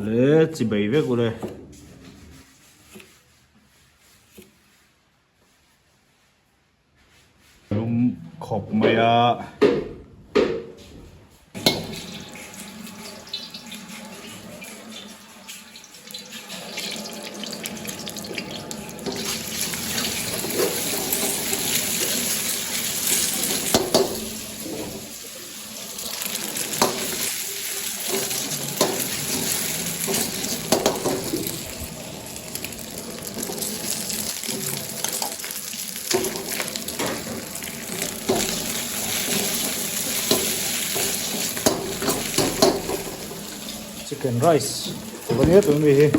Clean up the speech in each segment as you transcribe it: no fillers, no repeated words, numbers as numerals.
เลยจีบเวกูเลยลุมขบมาอะchicken riceตัวนี้ตัวนี้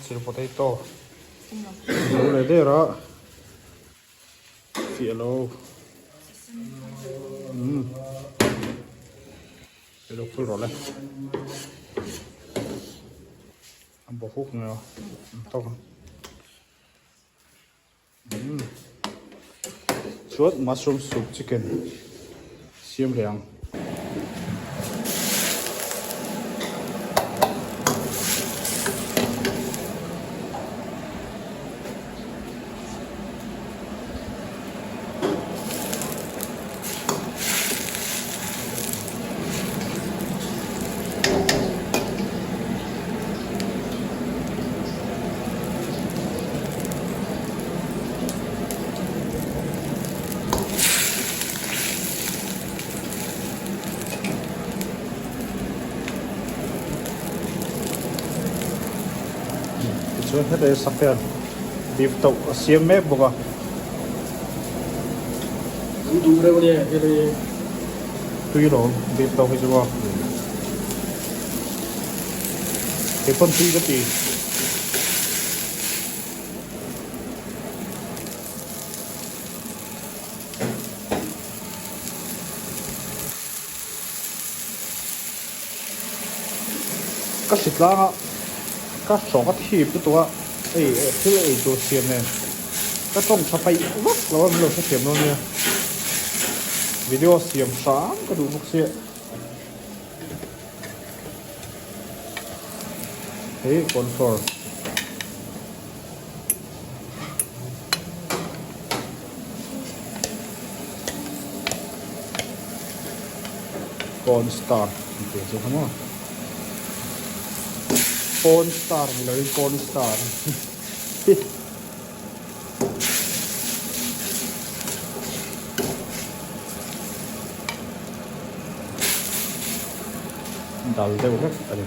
chill potatoรู้เลยได้หรอเสียโลเสียโลฟุลหรอเลยอันบอกฟุกเนาะต้องชุดมัสรูมซุปชิคเก้นเสียมเหลียงช่วยให้ได้สักแค่บีบตกเสียมแม่บอกว่าดูเร็วเนี่ยที่นี่ตุยหรอบีบตกให้ชัวร์เก็บต้นทีก็ตีก็สิบล้านอ่ะก็สองก็ทีบตัวที่ตัวเสียมเนี่ยก็ต้องใช้ไฟวัดแล้วว่าเราใช้เสียมแล้วเนี่ยวิดีโอเสียมสามก็ดูพวกเสียเฮ้ยคอนโทรลก่อนสตาร์ท เดี๋ยวจะทำว่าโกนสตาร์เลยโกนสตาร์ดัลเร็วครับอะไร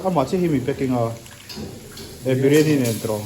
เอามาที่หิมิเป็กกิ้งอ่ะบิริยานีเนี่ยตรอ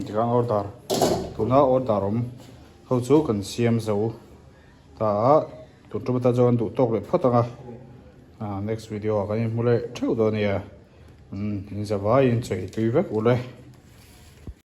Thì kan order tuna order hầu chú cần siam dấu ta tụi chúng ta cho tụi tóc lại phát next video cái này mua lại trước đó nè in giờ vai in chơi tùy vết của đây